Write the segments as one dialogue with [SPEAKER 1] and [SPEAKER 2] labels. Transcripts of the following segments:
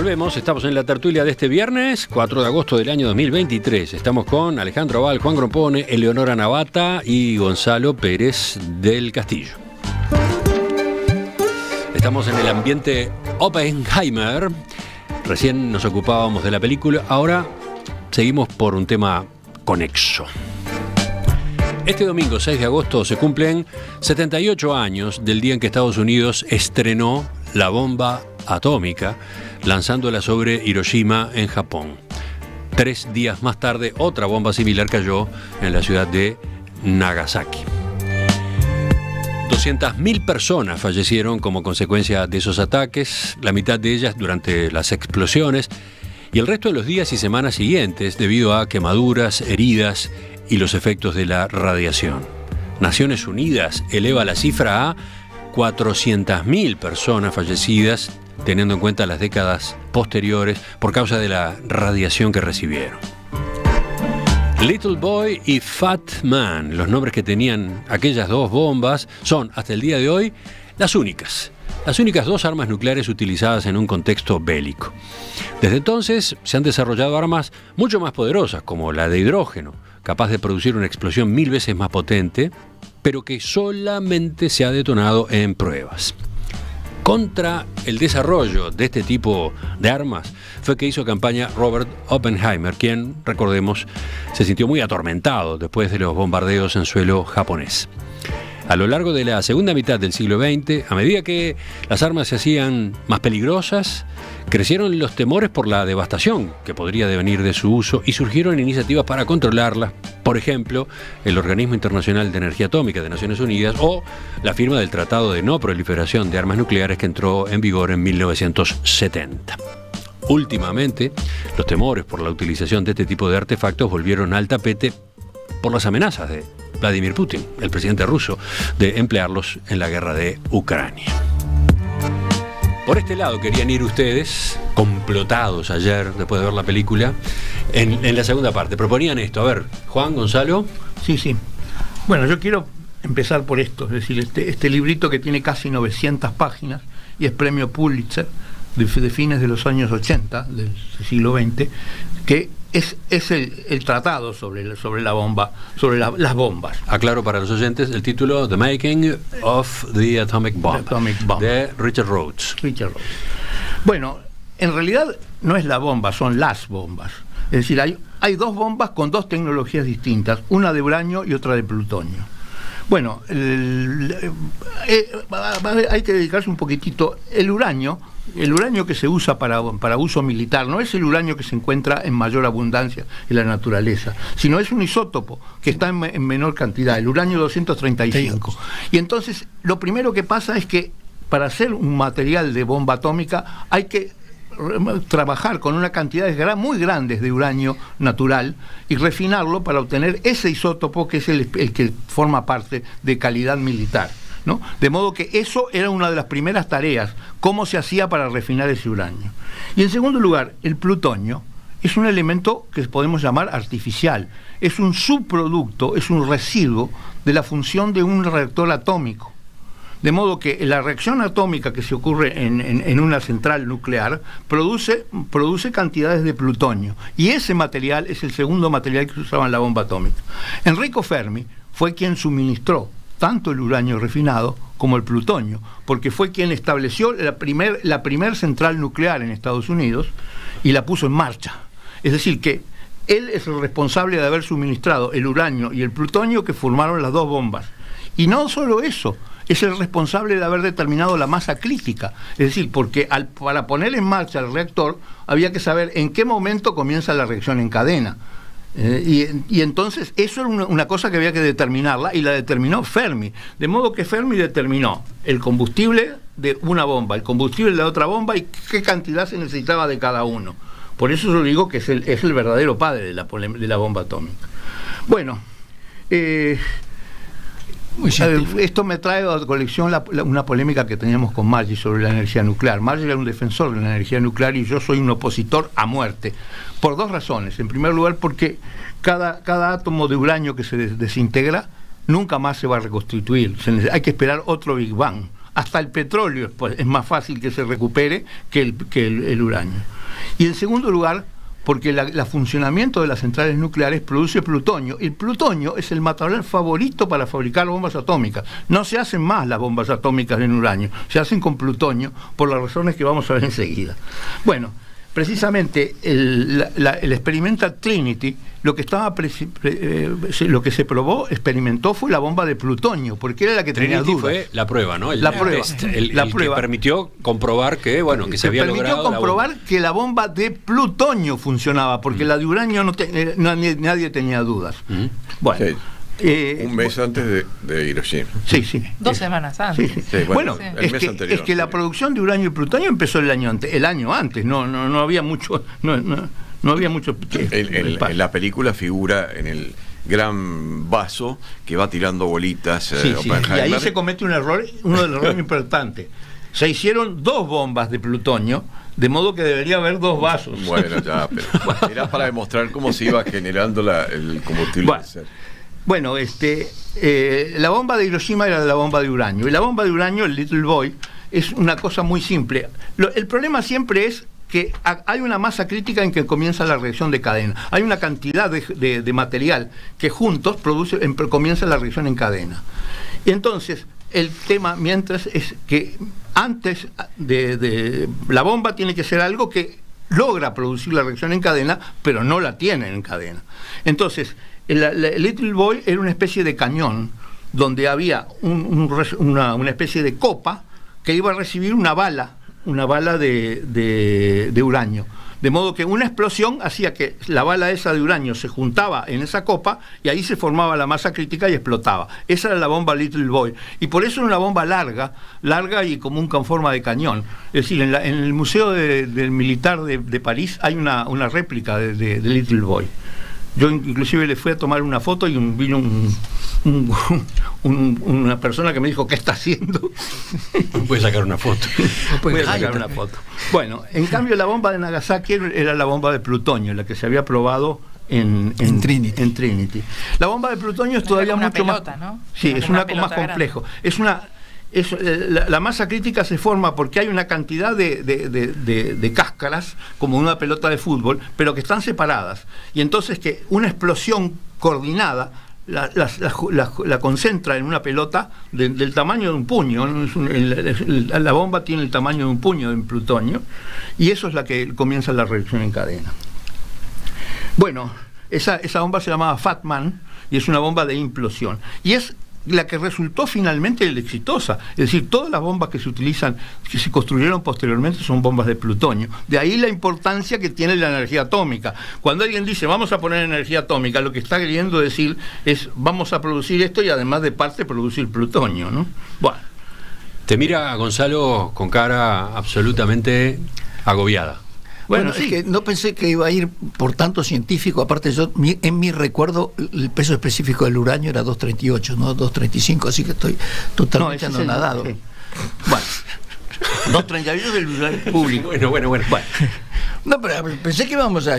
[SPEAKER 1] Volvemos, estamos en la tertulia de este viernes, 4 de agosto del año 2023. Estamos con Alejandro Aval, Juan Grompone, Eleonora Navata y Gonzalo Pérez del Castillo. Estamos en el ambiente Oppenheimer. Recién nos ocupábamos de la película, ahora seguimos por un tema conexo. Este domingo 6 de agosto se cumplen 78 años del día en que Estados Unidos estrenó la bomba atómica, lanzándola sobre Hiroshima en Japón. 3 días más tarde, otra bomba similar cayó en la ciudad de Nagasaki. 200.000 personas fallecieron como consecuencia de esos ataques, la mitad de ellas durante las explosiones, y el resto de los días y semanas siguientes debido a quemaduras, heridas y los efectos de la radiación. Naciones Unidas eleva la cifra a 400.000 personas fallecidas, teniendo en cuenta las décadas posteriores por causa de la radiación que recibieron. Little Boy y Fat Man, los nombres que tenían aquellas dos bombas, son hasta el día de hoy las únicas dos armas nucleares utilizadas en un contexto bélico. Desde entonces se han desarrollado armas mucho más poderosas, como la de hidrógeno, capaz de producir una explosión 1000 veces más potente, pero que solamente se ha detonado en pruebas. Contra el desarrollo de este tipo de armas fue que hizo campaña Robert Oppenheimer, quien, recordemos, se sintió muy atormentado después de los bombardeos en suelo japonés. A lo largo de la segunda mitad del siglo XX, a medida que las armas se hacían más peligrosas, crecieron los temores por la devastación que podría devenir de su uso y surgieron iniciativas para controlarlas, por ejemplo, el Organismo Internacional de Energía Atómica de Naciones Unidas o la firma del Tratado de No Proliferación de Armas Nucleares que entró en vigor en 1970. Últimamente, los temores por la utilización de este tipo de artefactos volvieron al tapete por las amenazas de Vladimir Putin, el presidente ruso, de emplearlos en la guerra de Ucrania. Por este lado querían ir ustedes, complotados ayer, después de ver la película, en la segunda parte. Proponían esto. A ver, Juan, Gonzalo.
[SPEAKER 2] Sí. Bueno, yo quiero empezar por esto, es decir, este librito que tiene casi 900 páginas y es premio Pulitzer de fines de los años 80 del siglo XX, que es el tratado sobre la bomba, sobre las bombas.
[SPEAKER 1] Aclaro para los oyentes el título: The Making of the Atomic Bomb, de Richard Rhodes.
[SPEAKER 2] Bueno, en realidad no es la bomba, son las bombas. Es decir, hay dos bombas con dos tecnologías distintas, una de uranio y otra de plutonio. Bueno, hay que dedicarse un poquitito. El uranio que se usa para uso militar no es el uranio que se encuentra en mayor abundancia en la naturaleza, sino es un isótopo que está en menor cantidad, el uranio 235. Y entonces lo primero que pasa es que para hacer un material de bomba atómica hay que trabajar con una cantidad muy grandes de uranio natural y refinarlo para obtener ese isótopo que es el que forma parte de calidad militar, ¿no? De modo que eso era una de las primeras tareas, cómo se hacía para refinar ese uranio. Y en segundo lugar, el plutonio es un elemento que podemos llamar artificial, es un subproducto, es un residuo de la función de un reactor atómico. De modo que la reacción atómica que se ocurre en una central nuclear produce cantidades de plutonio. Y ese material es el segundo material que se usaba en la bomba atómica. Enrico Fermi fue quien suministró tanto el uranio refinado como el plutonio, porque fue quien estableció la primer central nuclear en Estados Unidos y la puso en marcha. Es decir, que él es el responsable de haber suministrado el uranio y el plutonio que formaron las dos bombas. Y no solo eso, es el responsable de haber determinado la masa crítica. Es decir, porque para poner en marcha el reactor había que saber en qué momento comienza la reacción en cadena. Y entonces eso era una cosa que había que determinarla y la determinó Fermi. De modo que Fermi determinó el combustible de una bomba, el combustible de la otra bomba y qué cantidad se necesitaba de cada uno. Por eso yo digo que es el verdadero padre de la bomba atómica. Bueno, esto me trae a colección una polémica que teníamos con Maggi sobre la energía nuclear. Maggi era un defensor de la energía nuclear y yo soy un opositor a muerte, por dos razones. En primer lugar, porque cada átomo de uranio que se desintegra nunca más se va a reconstituir. Hay que esperar otro Big Bang. Hasta el petróleo es más fácil que se recupere que el uranio. Y en segundo lugar, porque el funcionamiento de las centrales nucleares produce plutonio. El plutonio es el material favorito para fabricar bombas atómicas. No se hacen más las bombas atómicas en uranio, se hacen con plutonio, por las razones que vamos a ver enseguida. Bueno, precisamente el Experimental Trinity, lo que se experimentó fue la bomba de plutonio, porque era la que tenía dudas.
[SPEAKER 1] Fue la prueba, ¿no?
[SPEAKER 2] La prueba.
[SPEAKER 1] Que permitió comprobar que, bueno, que se había logrado.
[SPEAKER 2] Permitió comprobar que la bomba de plutonio funcionaba, porque la de uranio nadie tenía dudas. Bueno.
[SPEAKER 3] Sí. Un mes antes de Hiroshima.
[SPEAKER 2] Sí, sí.
[SPEAKER 4] 2 semanas antes.
[SPEAKER 2] Sí, sí. Bueno, el mes anterior. Es que la producción de uranio y plutonio empezó el año antes. No había mucho. No había mucho.
[SPEAKER 3] En la película figura en el gran vaso que va tirando bolitas.
[SPEAKER 2] Y ahí se comete uno de los errores importantes. Se hicieron 2 bombas de plutonio, de modo que debería haber 2 vasos.
[SPEAKER 3] Bueno, ya, pero era para demostrar cómo se iba generando el combustible.
[SPEAKER 2] Bueno, la bomba de Hiroshima era la bomba de uranio. Y la bomba de uranio, el Little Boy, es una cosa muy simple. El problema siempre es que hay una masa crítica en que comienza la reacción de cadena. Hay una cantidad de material que juntos comienza la reacción en cadena. Y entonces, el tema mientras es que antes de la bomba tiene que ser algo que logra producir la reacción en cadena, pero no la tiene en cadena. Entonces, el Little Boy era una especie de cañón donde había una especie de copa que iba a recibir una bala de uranio. De modo que una explosión hacía que la bala esa de uranio se juntaba en esa copa y ahí se formaba la masa crítica y explotaba. Esa era la bomba Little Boy. Y por eso era una bomba larga y común con forma de cañón. Es decir, en el Museo del Militar de París hay una réplica de Little Boy. Yo inclusive le fui a tomar una foto y vino una persona que me dijo, ¿qué está haciendo?
[SPEAKER 1] Puede sacar una foto.
[SPEAKER 2] Puede sacar una foto. Bueno, en cambio la bomba de Nagasaki era la bomba de plutonio, la que se había probado en Trinity. La bomba de plutonio es todavía mucho
[SPEAKER 4] pelota,
[SPEAKER 2] más...
[SPEAKER 4] ¿no?
[SPEAKER 2] Sí, es una más complejo. La masa crítica se forma porque hay una cantidad de cáscaras, como una pelota de fútbol, pero que están separadas. Y entonces que una explosión coordinada la concentra en una pelota del tamaño de un puño. La bomba tiene el tamaño de un puño de plutonio, y eso es la que comienza la reacción en cadena. Bueno, esa bomba se llamaba Fat Man, y es una bomba de implosión. Y es la que resultó finalmente exitosa. Es decir, todas las bombas que se utilizan, que se construyeron posteriormente, son bombas de plutonio. De ahí la importancia que tiene la energía atómica. Cuando alguien dice vamos a poner energía atómica, lo que está queriendo decir es vamos a producir esto y además de parte producir plutonio, ¿no? Bueno.
[SPEAKER 1] Te mira Gonzalo con cara absolutamente agobiada.
[SPEAKER 5] Bueno, sí. Es que no pensé que iba a ir por tanto científico. Aparte, en mi recuerdo, el peso específico del uranio era 238, no 235, así que estoy totalmente anonadado. Sí.
[SPEAKER 2] Bueno, 238 del uranio público.
[SPEAKER 1] Bueno.
[SPEAKER 5] No, pero pensé que íbamos a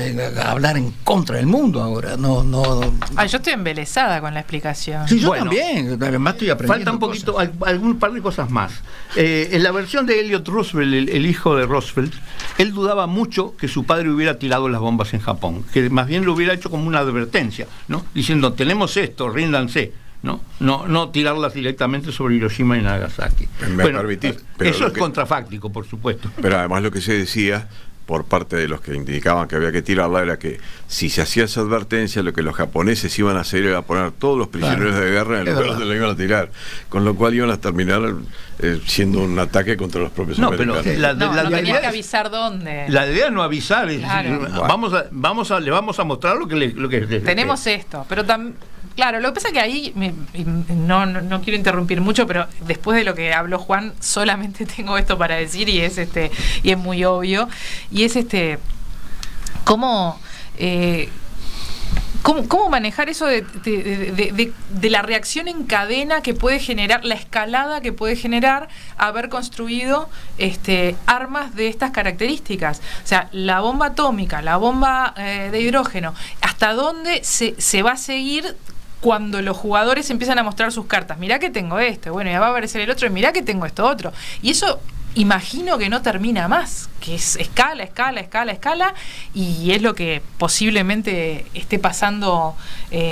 [SPEAKER 5] hablar en contra del mundo ahora. No.
[SPEAKER 4] Yo estoy embelesada con la explicación.
[SPEAKER 5] Sí, yo también. Además estoy aprendiendo.
[SPEAKER 2] Falta un poquito, algún par de cosas más. En la versión de Elliot Roosevelt, el hijo de Roosevelt, él dudaba mucho que su padre hubiera tirado las bombas en Japón, que más bien lo hubiera hecho como una advertencia, ¿no? Diciendo, tenemos esto, ríndanse. No tirarlas directamente sobre Hiroshima y Nagasaki. Eso es contrafáctico, por supuesto.
[SPEAKER 3] Pero además lo que se decía por parte de los que indicaban que había que tirarla era que si se hacía esa advertencia, lo que los japoneses iban a hacer era poner todos los prisioneros de guerra en el lugar donde lo iban a tirar, con lo cual iban a terminar siendo un ataque contra los propios americanos.
[SPEAKER 4] Pero tenías que avisar dónde.
[SPEAKER 2] La idea es no avisar,
[SPEAKER 4] claro.
[SPEAKER 2] Le vamos a mostrar lo que
[SPEAKER 4] tenemos esto, pero claro, lo que pasa es que ahí, no quiero interrumpir mucho, pero después de lo que habló Juan, solamente tengo esto para decir, y es muy obvio, y es cómo manejar eso de la reacción en cadena que puede generar, la escalada que puede generar haber construido armas de estas características. O sea, la bomba atómica, la bomba de hidrógeno, ¿hasta dónde se va a seguir cuando los jugadores empiezan a mostrar sus cartas? Mirá que tengo esto, bueno, ya va a aparecer el otro, y mirá que tengo esto otro. Y eso imagino que no termina más, que es escala, y es lo que posiblemente esté pasando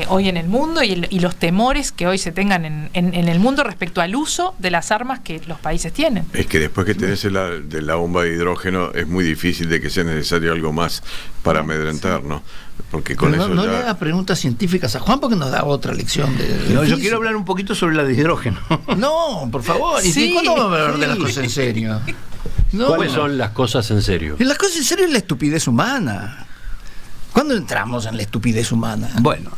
[SPEAKER 4] hoy en el mundo y los temores que hoy se tengan en el mundo respecto al uso de las armas que los países tienen.
[SPEAKER 3] Es que después que tenés de la bomba de hidrógeno es muy difícil de que sea necesario algo más para amedrentar, ¿no? Porque con eso
[SPEAKER 5] no
[SPEAKER 3] ya...
[SPEAKER 5] le haga preguntas científicas a Juan porque nos da otra lección de
[SPEAKER 2] no, yo quiero hablar un poquito sobre la de hidrógeno.
[SPEAKER 5] No, por favor. ¿Y cuándo vamos a hablar de las cosas en serio?
[SPEAKER 1] No, ¿cuáles son las cosas en serio?
[SPEAKER 5] Las cosas en serio es la estupidez humana. ¿Cuándo entramos en la estupidez humana?
[SPEAKER 2] Bueno,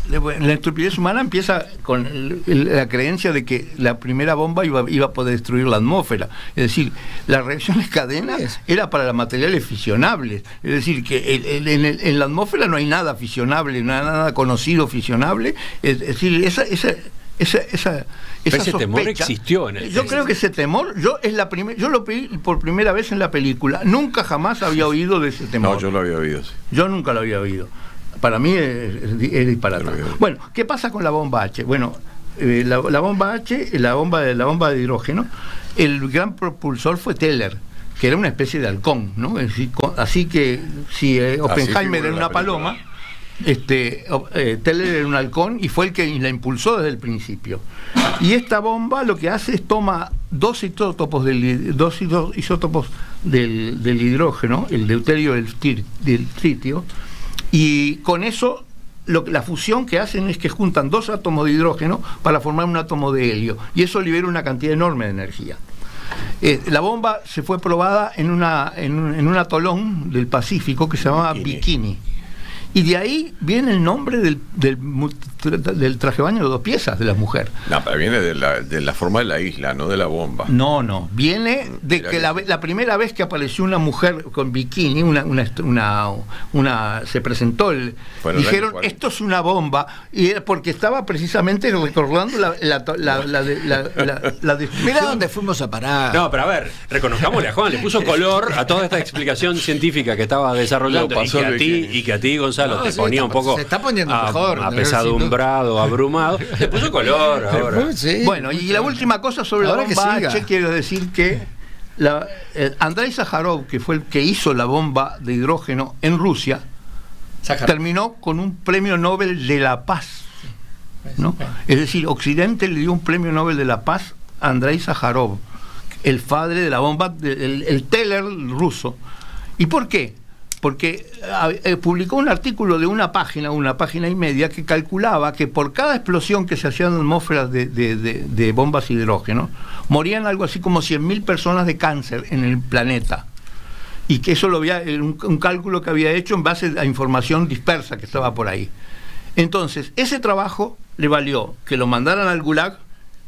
[SPEAKER 2] la estupidez humana empieza con la creencia de que la primera bomba iba a poder destruir la atmósfera. Es decir, las reacciones cadena era para los materiales fisionables. Es decir, que en la atmósfera no hay nada fisionable, nada conocido fisionable. Es decir, ese
[SPEAKER 1] temor existió en el
[SPEAKER 2] Yo creo que ese temor, yo lo vi por primera vez en la película. Nunca jamás había oído de ese temor.
[SPEAKER 3] No, yo lo había oído, sí.
[SPEAKER 2] Yo nunca lo había oído. Para mí es disparate. Bueno, ¿qué pasa con la bomba H? Bueno, la bomba H, la bomba de hidrógeno, el gran propulsor fue Teller, que era una especie de halcón, ¿no? Así que si Oppenheimer era una paloma, Teller era un halcón y fue el que la impulsó desde el principio. Y esta bomba lo que hace es toma dos isótopos del hidrógeno, el deuterio y del tritio, y con eso la fusión que hacen es que juntan dos átomos de hidrógeno para formar un átomo de helio, y eso libera una cantidad enorme de energía. La bomba se fue probada en un atolón del Pacífico que se llamaba Bikini. Y de ahí viene el nombre del traje de baño de 2 piezas de la mujer.
[SPEAKER 3] No, pero viene de la forma de la isla, no de la bomba.
[SPEAKER 2] No, viene de que la primera vez que apareció una mujer con bikini, se presentó, dijeron, esto es una bomba, y era porque estaba precisamente recordando la
[SPEAKER 5] Mira dónde fuimos a parar.
[SPEAKER 1] No, pero a ver, reconozcamosle a Juan, le puso color a toda esta explicación científica que estaba desarrollando, y que a ti, Gonzalo, te ponía un poco,
[SPEAKER 5] se está poniendo mejor,
[SPEAKER 1] apesadumbrado, abrumado. Le puso color ahora.
[SPEAKER 2] Sí. Bueno, y la última cosa sobre la bomba H, quiero decir que Andrei Sájarov, que fue el que hizo la bomba de hidrógeno en Rusia, terminó con un premio Nobel de la Paz, ¿no? Es decir, Occidente le dio un premio Nobel de la Paz a Andrei Sájarov, el padre de la bomba, el Teller ruso. ¿Y por qué? Porque publicó un artículo de una página y media, que calculaba que por cada explosión que se hacía en atmósferas de bombas de hidrógeno, morían algo así como 100.000 personas de cáncer en el planeta. Y que eso lo había, un cálculo que había hecho en base a información dispersa que estaba por ahí. Entonces, ese trabajo le valió que lo mandaran al Gulag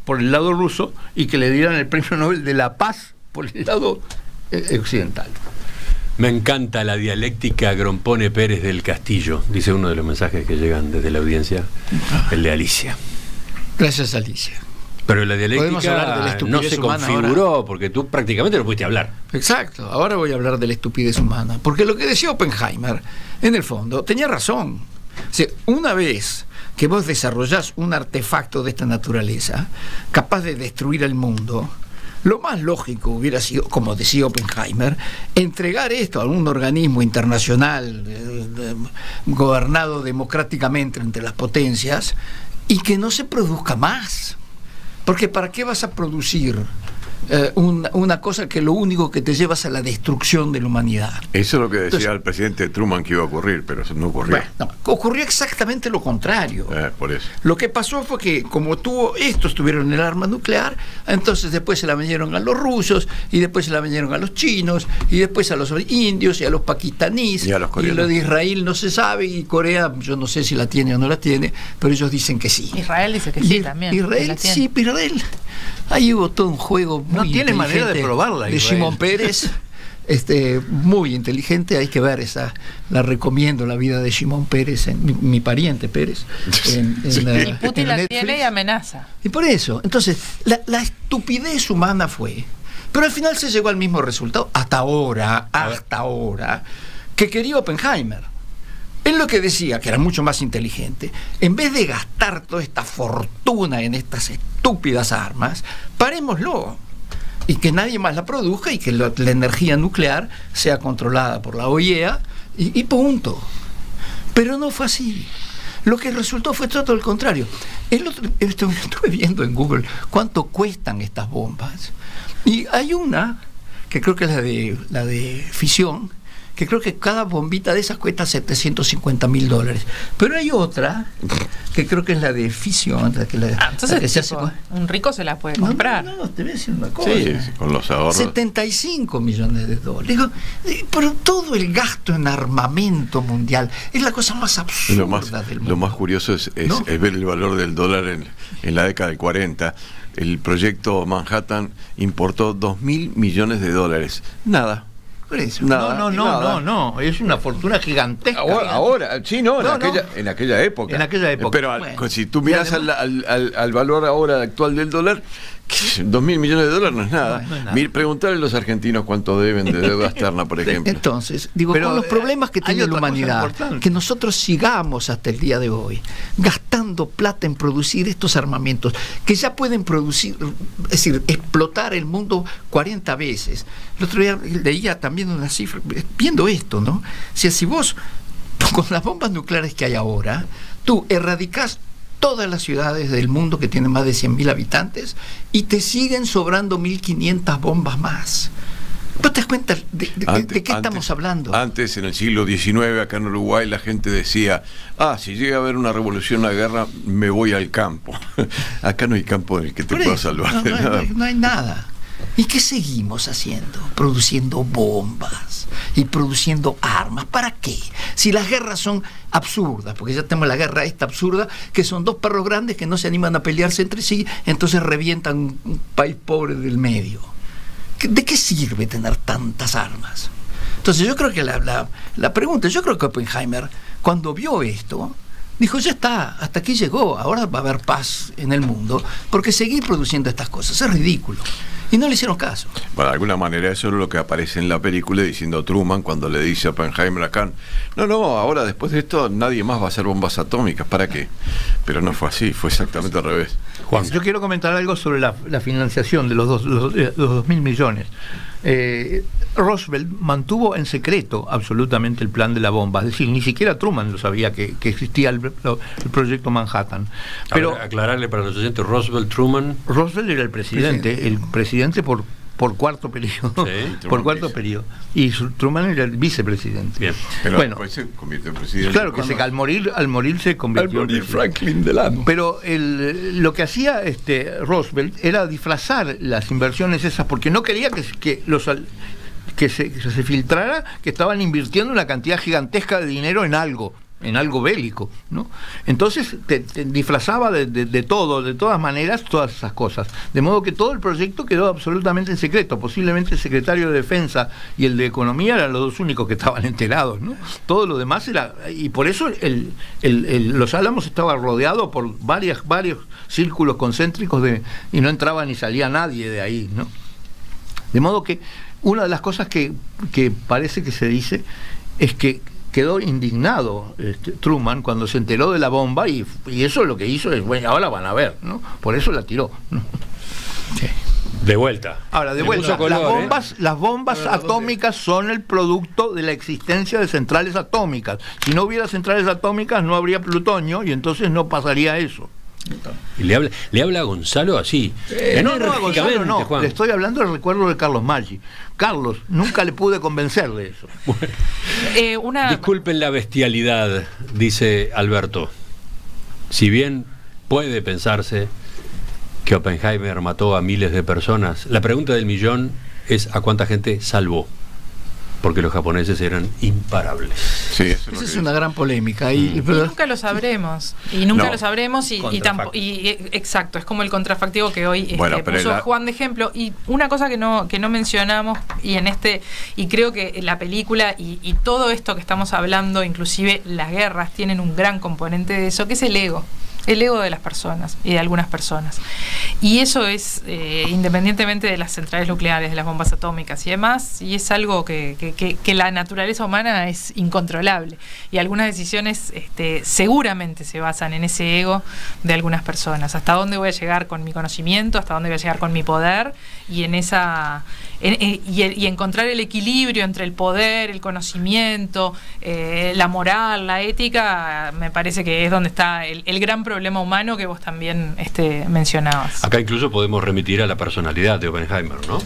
[SPEAKER 2] por el lado ruso y que le dieran el premio Nobel de la Paz por el lado occidental.
[SPEAKER 1] Me encanta la dialéctica Grompone Pérez del Castillo, dice uno de los mensajes que llegan desde la audiencia, el de Alicia.
[SPEAKER 5] Gracias, Alicia.
[SPEAKER 1] Pero la dialéctica no se configuró ahora, porque tú prácticamente no pudiste hablar.
[SPEAKER 5] Exacto, ahora voy a hablar de la estupidez humana, porque lo que decía Oppenheimer, en el fondo, tenía razón. O sea, una vez que vos desarrollás un artefacto de esta naturaleza, capaz de destruir el mundo, lo más lógico hubiera sido, como decía Oppenheimer, entregar esto a un organismo internacional gobernado democráticamente entre las potencias y que no se produzca más. Porque ¿para qué vas a producir una cosa que lo único que te lleva es a la destrucción de la humanidad?
[SPEAKER 3] Eso es lo que decía el presidente Truman que iba a ocurrir, pero eso no ocurrió.
[SPEAKER 5] Bueno, no, ocurrió exactamente lo contrario.
[SPEAKER 3] Por eso.
[SPEAKER 5] Lo que pasó fue que como estos tuvieron el arma nuclear, entonces después se la vendieron a los rusos, y después se la vendieron a los chinos, y después a los indios y a los pakistaníes, y lo de Israel no se sabe, y Corea yo no sé si la tiene o no la tiene, pero ellos dicen que sí.
[SPEAKER 4] Israel dice que sí también.
[SPEAKER 5] Israel sí, pero ahí hubo todo un juego muy
[SPEAKER 2] no tiene manera de probarla,
[SPEAKER 5] de Shimon Peres, muy inteligente. Hay que ver la recomiendo, la vida de Shimon Peres, mi pariente Pérez,
[SPEAKER 4] y Putin la tiene y amenaza.
[SPEAKER 5] Y por eso, entonces, la estupidez humana fue, pero al final se llegó al mismo resultado hasta ahora, que quería Oppenheimer. Él lo que decía, que era mucho más inteligente, en vez de gastar toda esta fortuna en estas estúpidas armas, parémoslo. y que nadie más la produzca y que la energía nuclear sea controlada por la OIEA y punto. Pero no fue así. Lo que resultó fue todo lo contrario. Estuve viendo en Google cuánto cuestan estas bombas. Y hay una, que creo que es la de fisión, que creo que cada bombita de esas cuesta $750.000. Pero hay otra, que creo que es la de fisión.
[SPEAKER 4] Entonces un rico se la puede comprar.
[SPEAKER 5] No, te voy a decir una cosa.
[SPEAKER 3] Sí, con los ahorros.
[SPEAKER 5] $75 millones. Digo, pero todo el gasto en armamento mundial es la cosa más absurda del mundo.
[SPEAKER 3] Lo más curioso es ver el valor del dólar en la década del 40. El proyecto Manhattan importó $2.000 millones. Nada.
[SPEAKER 2] No, es una fortuna gigantesca.
[SPEAKER 3] Ahora, sí, en aquella época.
[SPEAKER 2] En aquella época.
[SPEAKER 3] Pero si tú miras al valor ahora actual del dólar, $2.000 millones no es nada. No es nada. Preguntarle a los argentinos cuánto deben de deuda externa, por ejemplo.
[SPEAKER 5] Entonces, con los problemas que tiene la humanidad, que nosotros sigamos hasta el día de hoy gastando plata en producir estos armamentos que ya pueden producir, es decir, explotar el mundo 40 veces. El otro día leía también una cifra, viendo esto, ¿no? Si vos, con las bombas nucleares que hay ahora, tú erradicás todas las ciudades del mundo que tienen más de 100.000 habitantes y te siguen sobrando 1.500 bombas más. ¿Vos te das cuenta de qué estamos hablando?
[SPEAKER 3] Antes, en el siglo XIX, acá en Uruguay, la gente decía, si llega a haber una revolución, una guerra, me voy al campo. Acá no hay campo en el que te pueda salvar de nada.
[SPEAKER 5] No hay nada. ¿Y qué seguimos haciendo? Produciendo bombas y produciendo armas. ¿Para qué? Si las guerras son absurdas, porque ya tenemos la guerra esta absurda, que son dos perros grandes que no se animan a pelearse entre sí, entonces revientan un país pobre del medio. ¿De qué sirve tener tantas armas? Entonces yo creo que la pregunta, yo creo que Oppenheimer, cuando vio esto, dijo, ya está, hasta aquí llegó, ahora va a haber paz en el mundo, porque seguir produciendo estas cosas es ridículo. Y no le hicieron caso.
[SPEAKER 3] Bueno, de alguna manera eso es lo que aparece en la película diciendo Truman cuando le dice a Oppenheimer a Khan, ahora después de esto nadie más va a hacer bombas atómicas, ¿para qué? Pero no fue así, fue exactamente al revés.
[SPEAKER 2] Juan, yo quiero comentar algo sobre la financiación de los 2.000 millones. Roosevelt mantuvo en secreto absolutamente el plan de la bomba, es decir, ni siquiera Truman lo sabía que existía el proyecto Manhattan. Pero
[SPEAKER 1] aclararle para los oyentes, Truman
[SPEAKER 2] era el presidente por cuarto periodo. Sí, por cuarto periodo. Y Truman era el vicepresidente.
[SPEAKER 3] Bien. Pero después se convirtió en presidente.
[SPEAKER 2] Claro, que al morir se convirtió en
[SPEAKER 5] Franklin Delano.
[SPEAKER 2] Pero lo que hacía Roosevelt era disfrazar las inversiones esas, porque no quería que se filtrara que estaban invirtiendo una cantidad gigantesca de dinero en algo bélico, ¿no? Entonces te disfrazaba de todo, de todas maneras, todas esas cosas. De modo que todo el proyecto quedó absolutamente en secreto. Posiblemente el secretario de Defensa y el de Economía eran los dos únicos que estaban enterados, ¿no? Todo lo demás era... Y por eso Los Álamos estaba rodeado por varios círculos concéntricos y no entraba ni salía nadie de ahí, ¿no? De modo que una de las cosas que parece que se dice es que quedó indignado Truman cuando se enteró de la bomba y eso lo que hizo es, bueno, ahora van a ver, ¿no? Por eso la tiró, ¿no?
[SPEAKER 1] Sí. De vuelta.
[SPEAKER 2] Ahora, las bombas atómicas son el producto de la existencia de centrales atómicas. Si no hubiera centrales atómicas no habría plutonio y entonces no pasaría eso.
[SPEAKER 1] Y le habla a Gonzalo así.
[SPEAKER 2] No, a Gonzalo no. Juan. Le estoy hablando del recuerdo de Carlos Maggi. Carlos, nunca le pude convencer de eso.
[SPEAKER 1] Bueno, disculpen la bestialidad, dice Alberto. Si bien puede pensarse que Oppenheimer mató a miles de personas, la pregunta del millón es ¿a cuánta gente salvó? Porque los japoneses eran imparables.
[SPEAKER 5] Sí, esa es una gran polémica.
[SPEAKER 4] Y nunca lo sabremos. Y nunca lo sabremos. Exacto, es como el contrafactivo que hoy puso Juan de ejemplo. Y una cosa que no mencionamos, y creo que la película y todo esto que estamos hablando, inclusive las guerras, tienen un gran componente de eso, que es el ego. El ego de las personas y de algunas personas. Y eso es independientemente de las centrales nucleares, de las bombas atómicas y demás, y es algo que la naturaleza humana es incontrolable. Y algunas decisiones seguramente se basan en ese ego de algunas personas. ¿Hasta dónde voy a llegar con mi conocimiento? ¿Hasta dónde voy a llegar con mi poder? Y en esa y encontrar el equilibrio entre el poder, el conocimiento, la moral, la ética, me parece que es donde está el gran problema humano que vos también mencionabas.
[SPEAKER 1] Acá incluso podemos remitir a la personalidad de Oppenheimer, ¿no?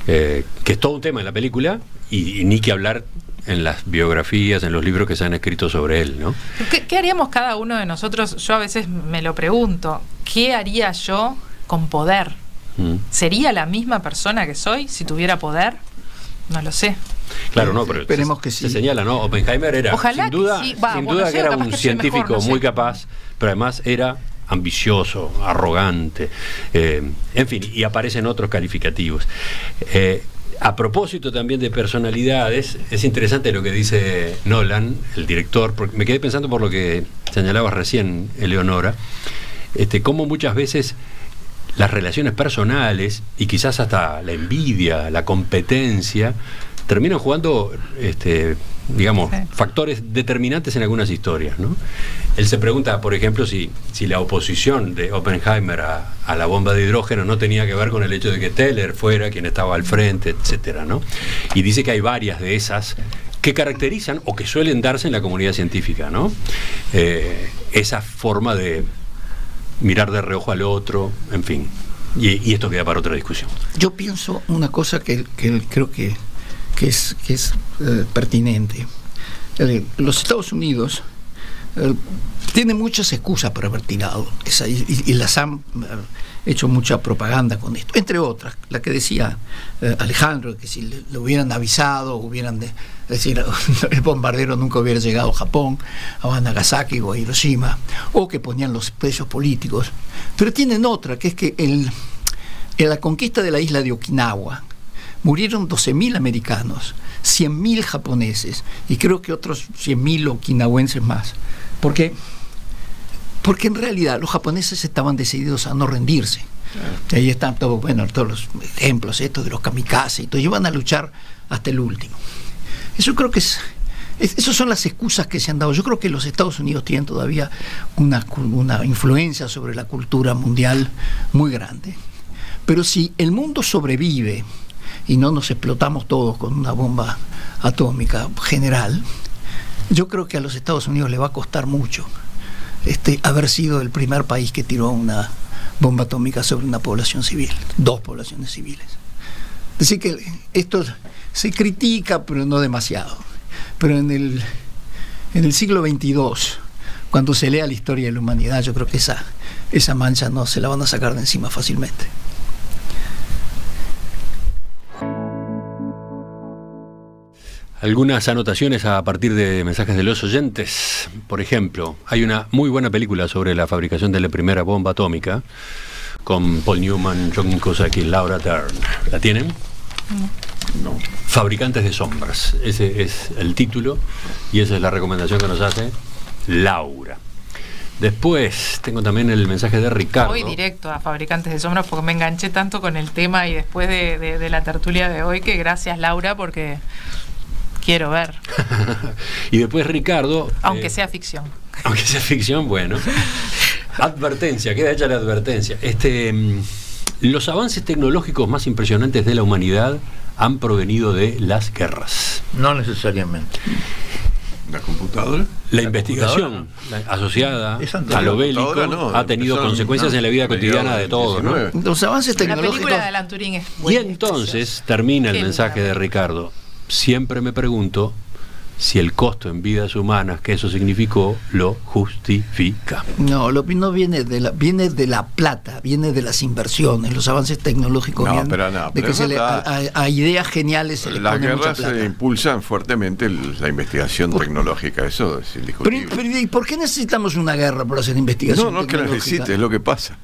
[SPEAKER 1] Que es todo un tema en la película y ni que hablar en las biografías, en los libros que se han escrito sobre él, ¿no?
[SPEAKER 4] ¿Qué haríamos cada uno de nosotros? Yo a veces me lo pregunto, ¿qué haría yo con poder? ¿Sería la misma persona que soy si tuviera poder? No lo sé.
[SPEAKER 1] Claro, no, pero
[SPEAKER 5] esperemos que sí.
[SPEAKER 1] Se señala, ¿no? Oppenheimer era,
[SPEAKER 4] ojalá
[SPEAKER 1] sin duda,
[SPEAKER 4] que sí.
[SPEAKER 1] sin duda que era un científico mejor, no muy capaz, pero además era ambicioso, arrogante, en fin, y aparecen otros calificativos. A propósito también de personalidades, es interesante lo que dice Nolan, el director, porque me quedé pensando por lo que señalabas recién, Eleonora, cómo muchas veces las relaciones personales y quizás hasta la envidia, la competencia, terminan jugando, digamos, factores determinantes en algunas historias, ¿no? Él se pregunta, por ejemplo, si la oposición de Oppenheimer a la bomba de hidrógeno no tenía que ver con el hecho de que Teller fuera quien estaba al frente, etcétera, ¿no? Y dice que hay varias de esas que caracterizan o que suelen darse en la comunidad científica, ¿no? Esa forma de mirar de reojo al otro, en fin. Y esto queda para otra discusión.
[SPEAKER 5] Yo pienso una cosa que creo que es pertinente. Los Estados Unidos tienen muchas excusas para haber tirado y las han hecho mucha propaganda con esto, entre otras la que decía Alejandro, que si le hubieran avisado, es decir, el bombardero nunca hubiera llegado a Japón, a Nagasaki o a Hiroshima, o que ponían los precios políticos. Pero tienen otra, que es que en la conquista de la isla de Okinawa murieron 12.000 americanos, 100.000 japoneses y creo que otros 100.000 okinawenses más. Porque en realidad los japoneses estaban decididos a no rendirse. Ahí están todos los ejemplos estos de los kamikaze y todo, iban a luchar hasta el último. Eso creo que esas son las excusas que se han dado. Yo creo que los Estados Unidos tienen todavía una influencia sobre la cultura mundial muy grande. Pero si el mundo sobrevive y no nos explotamos todos con una bomba atómica general, yo creo que a los Estados Unidos le va a costar mucho haber sido el primer país que tiró una bomba atómica sobre una población civil, 2 poblaciones civiles. Es decir que esto se critica, pero no demasiado. Pero en el siglo XXII, cuando se lea la historia de la humanidad, yo creo que esa mancha no se la van a sacar de encima fácilmente.
[SPEAKER 1] Algunas anotaciones a partir de mensajes de los oyentes. Por ejemplo, hay una muy buena película sobre la fabricación de la primera bomba atómica con Paul Newman, John Cusack y Laura Dern. ¿La tienen? No. Fabricantes de sombras. Ese es el título y esa es la recomendación que nos hace Laura. Después tengo también el mensaje de Ricardo.
[SPEAKER 4] Voy directo a Fabricantes de Sombras porque me enganché tanto con el tema y después de la tertulia de hoy que gracias, Laura, porque quiero ver.
[SPEAKER 1] Y después Ricardo...
[SPEAKER 4] Aunque sea ficción.
[SPEAKER 1] Aunque sea ficción, bueno. Advertencia, queda hecha la advertencia. Los avances tecnológicos más impresionantes de la humanidad han provenido de las guerras.
[SPEAKER 2] No necesariamente.
[SPEAKER 3] ¿La computadora?
[SPEAKER 1] La investigación asociada a lo bélico ha tenido consecuencias en la vida cotidiana de todos, ¿no?
[SPEAKER 5] Los avances tecnológicos...
[SPEAKER 4] La película de Alan Turing es
[SPEAKER 1] buena. Y entonces termina el mensaje de Ricardo. Siempre me pregunto si el costo en vidas humanas que eso significó lo justifica.
[SPEAKER 5] No viene de la plata, viene de las inversiones, los avances tecnológicos, de que a ideas geniales se les pone mucha plata.
[SPEAKER 3] Las guerras se impulsan fuertemente la investigación tecnológica, eso es indiscutible.
[SPEAKER 5] Pero ¿y por qué necesitamos una guerra para hacer investigación?
[SPEAKER 3] No es que la necesite, es lo que pasa.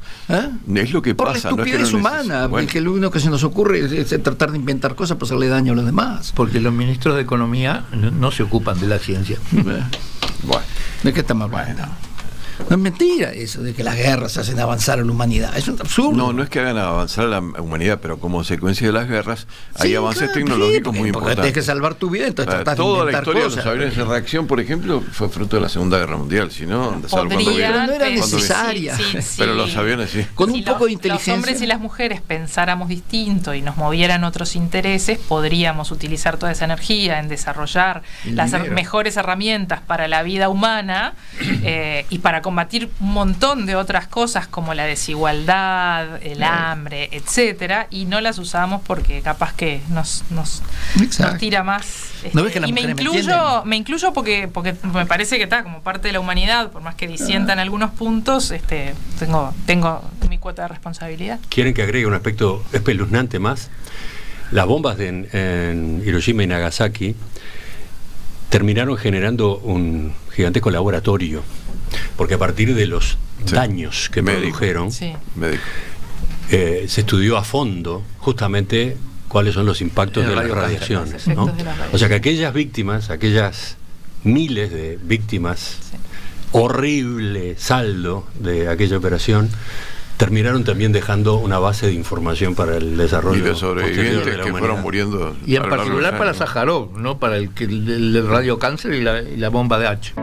[SPEAKER 3] Es lo que
[SPEAKER 5] por
[SPEAKER 3] pasa.
[SPEAKER 5] Por la estupidez humana, porque lo único que se nos ocurre es tratar de inventar cosas para hacerle daño a los demás.
[SPEAKER 2] Porque los ministros de Economía no se ocupan de la ciencia.
[SPEAKER 5] Bueno, ¿de qué estamos hablando? No es mentira eso de que las guerras hacen avanzar a la humanidad. Es un absurdo.
[SPEAKER 3] No es que hagan avanzar a la humanidad, pero como consecuencia de las guerras hay avances tecnológicos muy
[SPEAKER 5] porque
[SPEAKER 3] importantes.
[SPEAKER 5] Tienes que salvar tu vida, entonces tratás de
[SPEAKER 3] toda la
[SPEAKER 5] inventar
[SPEAKER 3] historia
[SPEAKER 5] cosas.
[SPEAKER 3] de los aviones de reacción, por ejemplo, fue fruto de la Segunda Guerra Mundial. Si no,
[SPEAKER 4] Pero
[SPEAKER 5] no era necesaria.
[SPEAKER 3] Pero los aviones sí.
[SPEAKER 5] Con un poco de inteligencia.
[SPEAKER 4] Los hombres y las mujeres pensáramos distinto y nos movieran otros intereses, podríamos utilizar toda esa energía en desarrollar las mejores herramientas para la vida humana y para combatir un montón de otras cosas como la desigualdad, el hambre, etcétera, y no las usamos porque capaz que nos tira más.
[SPEAKER 5] ¿No ves que las
[SPEAKER 4] y
[SPEAKER 5] mujeres
[SPEAKER 4] me incluyo porque me parece que está como parte de la humanidad, por más que disienta en algunos puntos, tengo mi cuota de responsabilidad.
[SPEAKER 1] ¿Quieren que agregue un aspecto espeluznante más? Las bombas en Hiroshima y Nagasaki terminaron generando un gigantesco laboratorio, porque a partir de los daños que produjeron, se estudió a fondo justamente cuáles son los impactos de las radiaciones, ¿no? O sea que aquellas víctimas, aquellas miles de víctimas, horrible saldo de aquella operación, terminaron también dejando una base de información para el desarrollo
[SPEAKER 3] y de sobrevivientes
[SPEAKER 1] de la
[SPEAKER 3] que
[SPEAKER 1] humanidad.
[SPEAKER 3] fueron muriendo.
[SPEAKER 2] Y en particular para Sájarov, ¿no? Para el radiocáncer y la bomba de H.